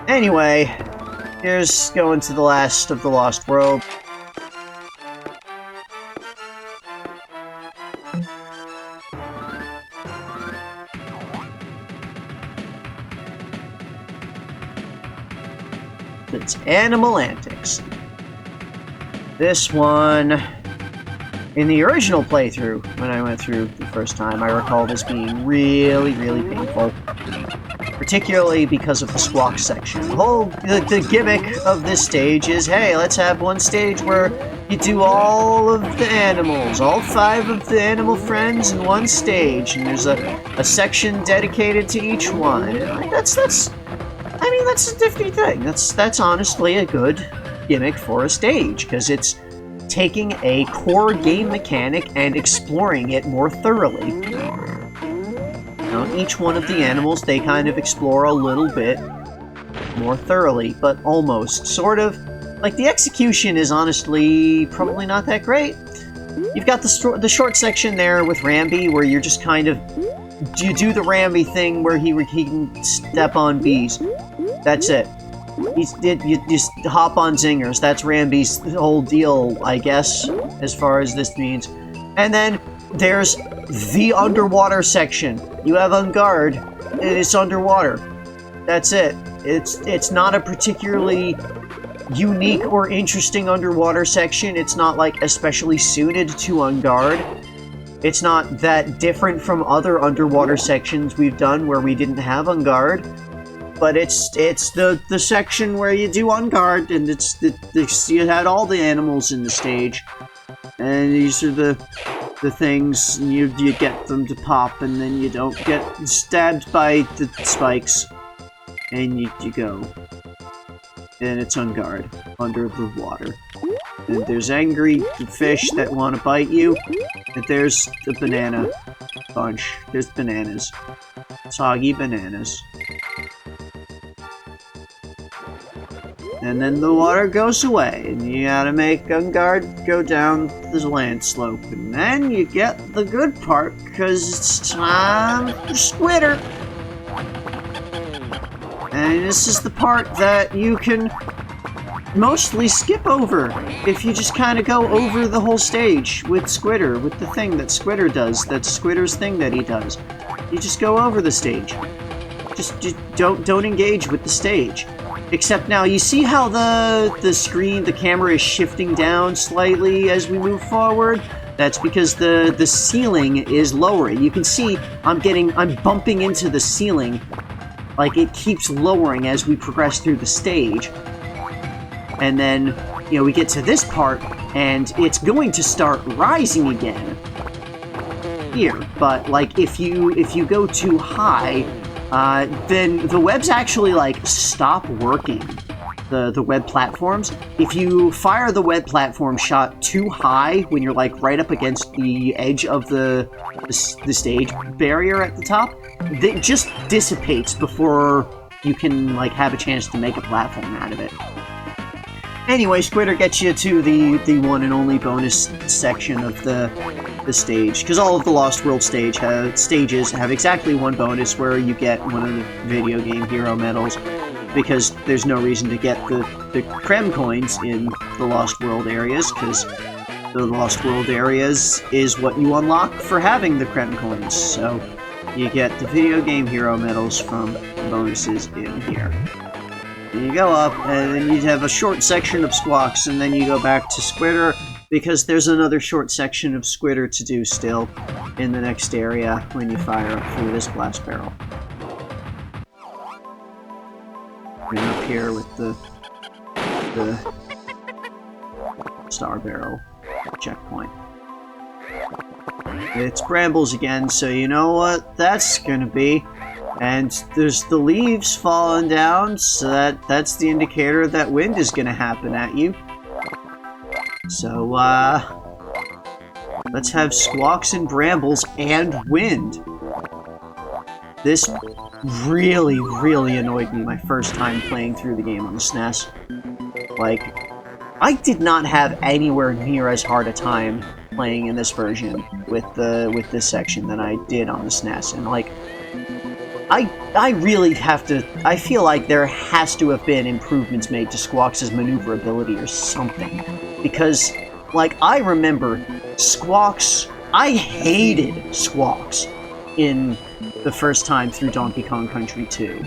Anyway, here's going to the last of the Lost World. It's Animal Antics. This one, in the original playthrough, when I went through the first time, I recall this being really, really painful. Particularly because of the Squawks section. The gimmick of this stage is, hey, let's have one stage where you do all of the animals, all 5 of the animal friends in one stage, and there's a section dedicated to each one. That's a different thing. That's honestly a good gimmick for a stage, because it's taking a core game mechanic and exploring it more thoroughly. Now, each one of the animals, they kind of explore a little bit more thoroughly, but almost. Sort of. Like, the execution is honestly probably not that great. You've got the short section there with Rambi, where you're just kind of... You do the Rambi thing where he can step on bees. That's it. You just hop on zingers. That's Rambi's whole deal, I guess, as far as this means. And then there's the underwater section. You have On Guard, and it's underwater. That's it. It's not a particularly unique or interesting underwater section. It's not, like, especially suited to On Guard. It's not that different from other underwater sections we've done where we didn't have On Guard. But it's the section where you do On Guard, and you had all the animals in the stage. And these are the things, and you get them to pop, and then you don't get stabbed by the spikes. And you go. And it's On Guard, under the water. And there's angry fish that want to bite you. And there's the banana bunch. There's bananas. Soggy bananas. And then the water goes away, and you gotta make On Guard go down the land slope. And then you get the good part, because it's time for Squitter. And this is the part that you can mostly skip over if you just kind of go over the whole stage with Squitter, with the thing that Squitter does. That's Squitter's thing that he does. You just go over the stage. Just don't engage with the stage. Except now, you see how the screen, the camera is shifting down slightly as we move forward? That's because the ceiling is lowering. You can see I'm bumping into the ceiling. Like, it keeps lowering as we progress through the stage. And then, you know, we get to this part, and it's going to start rising again. Here. But, like, if you go too high, then the webs actually, like, stop working. The web platforms. If you fire the web platform shot too high when you're, like, right up against the edge of the stage barrier at the top, it just dissipates before you can, like, have a chance to make a platform out of it. Anyway, Squitter gets you to the one and only bonus section of the stage, because all of the Lost World stages have exactly one bonus where you get one of the video game hero medals, because there's no reason to get the Creme coins in the Lost World areas, because the Lost World areas is what you unlock for having the Creme coins, so you get the video game hero medals from bonuses in here. And you go up, and then you have a short section of Squawks, and then you go back to Squitter, because there's another short section of Squitter to do still in the next area when you fire up through this blast barrel. And up here with the star barrel checkpoint. It's brambles again, so you know what that's gonna be. And there's the leaves falling down, so that's the indicator that wind is gonna happen at you. So, let's have Squawks and brambles and wind. This really, really annoyed me my first time playing through the game on the SNES. Like, I did not have anywhere near as hard a time playing in this version with this section than I did on the SNES, and like, I really have to... I feel like there has to have been improvements made to Squawks' maneuverability or something. Because, like, I remember Squawks... I hated Squawks in the first time through Donkey Kong Country 2.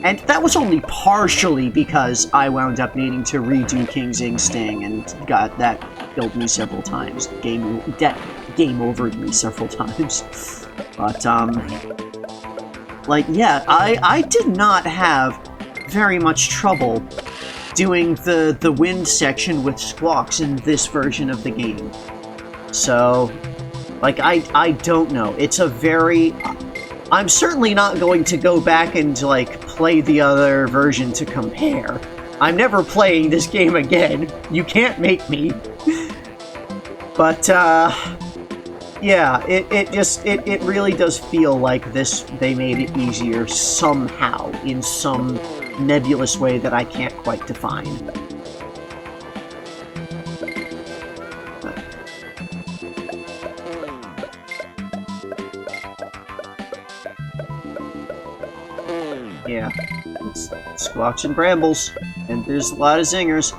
And that was only partially because I wound up needing to redo King Zing Sting, and that killed me several times. Game overed me several times. But, like, yeah, I did not have very much trouble doing the wind section with Squawks in this version of the game. So, like, I don't know. It's a very... I'm certainly not going to go back and, like, play the other version to compare. I'm never playing this game again. You can't make me. But, yeah, it really does feel like they made it easier somehow, in some nebulous way that I can't quite define. Yeah, it's Squawks and Brambles, and there's a lot of zingers,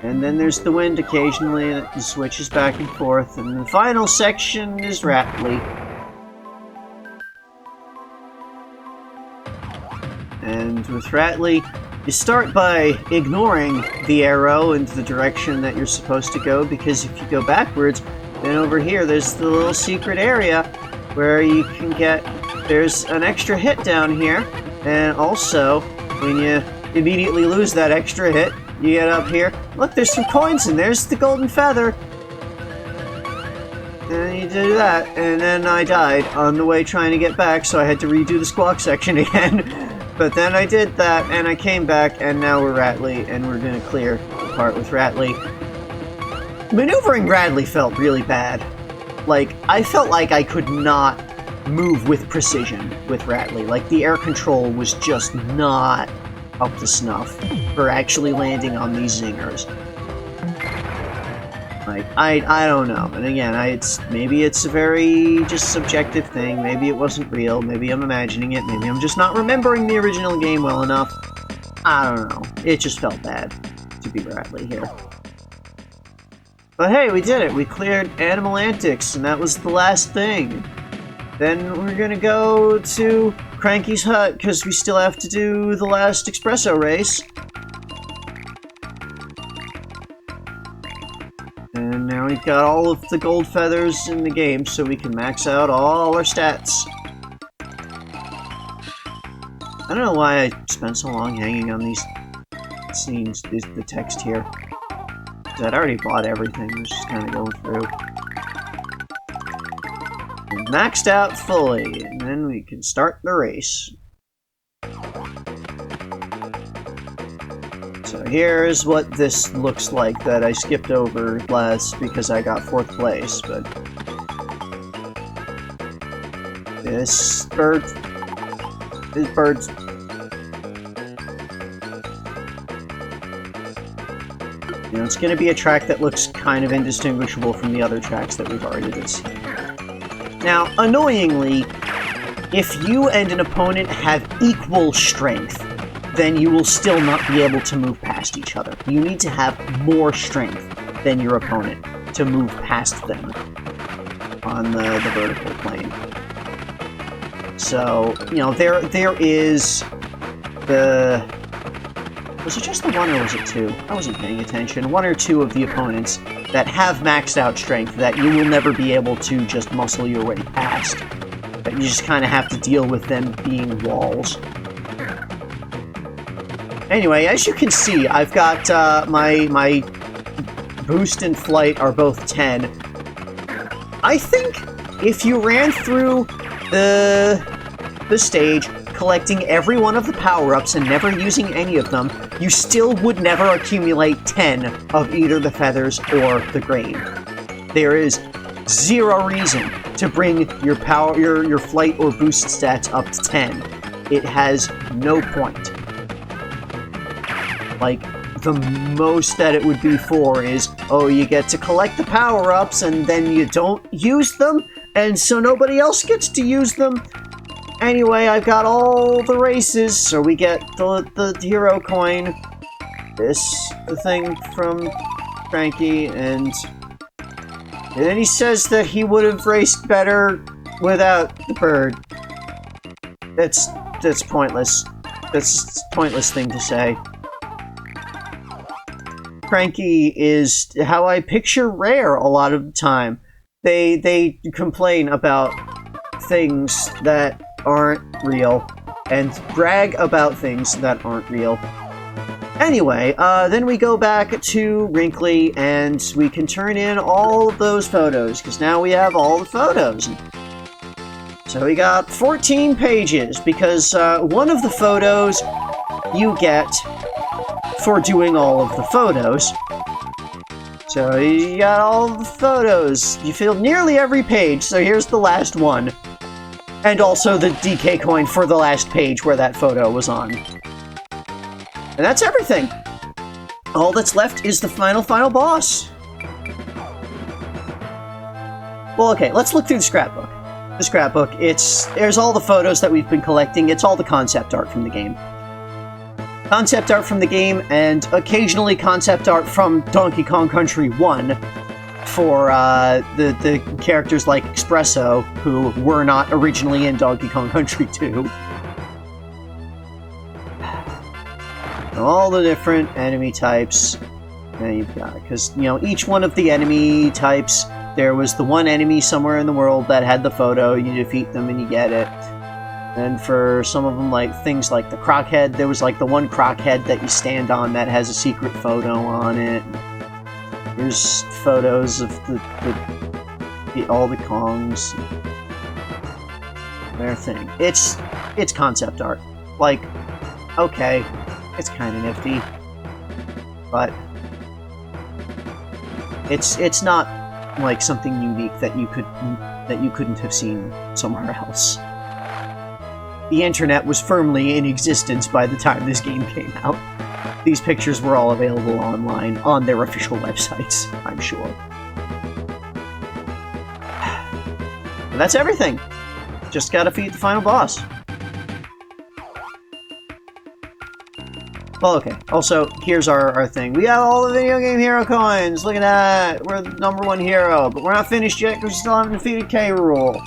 and then there's the wind occasionally, and it switches back and forth, and the final section is Ratley. And with Ratley, you start by ignoring the arrow and the direction that you're supposed to go, because if you go backwards, then over here there's the little secret area where you can there's an extra hit down here. And also, when you immediately lose that extra hit, you get up here. Look, there's some coins, and there's the golden feather. And you do that, and then I died on the way trying to get back, so I had to redo the Squawk section again. But then I did that, and I came back, and now we're Ratley, and we're gonna clear the part with Ratley. Maneuvering Ratley felt really bad. Like, I felt like I could not move with precision with Ratley. Like, the air control was just not up to snuff for actually landing on these zingers. Like, I don't know. And again, maybe it's a very just subjective thing. Maybe it wasn't real. Maybe I'm imagining it. Maybe I'm just not remembering the original game well enough. I don't know. It just felt bad to be Ratley here. But hey, we did it. We cleared Animal Antics, and that was the last thing. Then we're gonna go to Cranky's hut, because we still have to do the last espresso race. And now we've got all of the gold feathers in the game, so we can max out all our stats. I don't know why I spent so long hanging on these scenes, the text here. Because I'd already bought everything, I was just kind of going through. Maxed out fully, and then we can start the race. So here's what this looks like that I skipped over last because I got 4th place, but this bird's you know, it's going to be a track that looks kind of indistinguishable from the other tracks that we've already seen. Now, annoyingly, if you and an opponent have equal strength, then you will still not be able to move past each other. You need to have more strength than your opponent to move past them on the vertical plane. So, you know, there is the... Was it just the one or was it 2? I wasn't paying attention. 1 or 2 of the opponents that have maxed out strength that you will never be able to just muscle your way past. But you just kind of have to deal with them being walls. Anyway, as you can see, I've got my boost and flight are both 10. I think if you ran through the stage, collecting every one of the power-ups and never using any of them, you still would never accumulate 10 of either the feathers or the grain. There is zero reason to bring your flight or boost stats up to 10. It has no point. Like, the most that it would be for is, oh, you get to collect the power-ups and then you don't use them, and so nobody else gets to use them. Anyway, I've got all the races, so we get the hero coin, the thing from Frankie, and then he says that he would have raced better without the bird. That's pointless. That's a pointless thing to say. Frankie is how I picture Rare a lot of the time. They complain about things that aren't real and brag about things that aren't real. Anyway, then we go back to Wrinkly and we can turn in all of those photos because now we have all the photos. So we got 14 pages because one of the photos you get for doing all of the photos. So you got all the photos. You filled nearly every page, so here's the last one. And also the DK coin for the last page where that photo was on. And that's everything. All that's left is the final boss. Well, okay, let's look through the scrapbook. The scrapbook, there's all the photos that we've been collecting. It's all the concept art from the game. Concept art from the game, and occasionally concept art from Donkey Kong Country 1 for the characters like Espresso, who were not originally in Donkey Kong Country 2. All the different enemy types that you've got, because, you know, each one of the enemy types, there was the one enemy somewhere in the world that had the photo, you defeat them and you get it. And for some of them, like things like the croc head, there was like the one croc head that you stand on that has a secret photo on it. There's photos of all the Kongs. Their thing. It's concept art. Like, okay, it's kind of nifty, but it's not like something unique that you couldn't have seen somewhere else. The internet was firmly in existence by the time this game came out. These pictures were all available online on their official websites, I'm sure. And that's everything. Just gotta defeat the final boss. Well, okay. Also, here's our thing. We got all the video game hero coins! Look at that! We're the #1 hero, but we're not finished yet because we still haven't defeated K. Rool.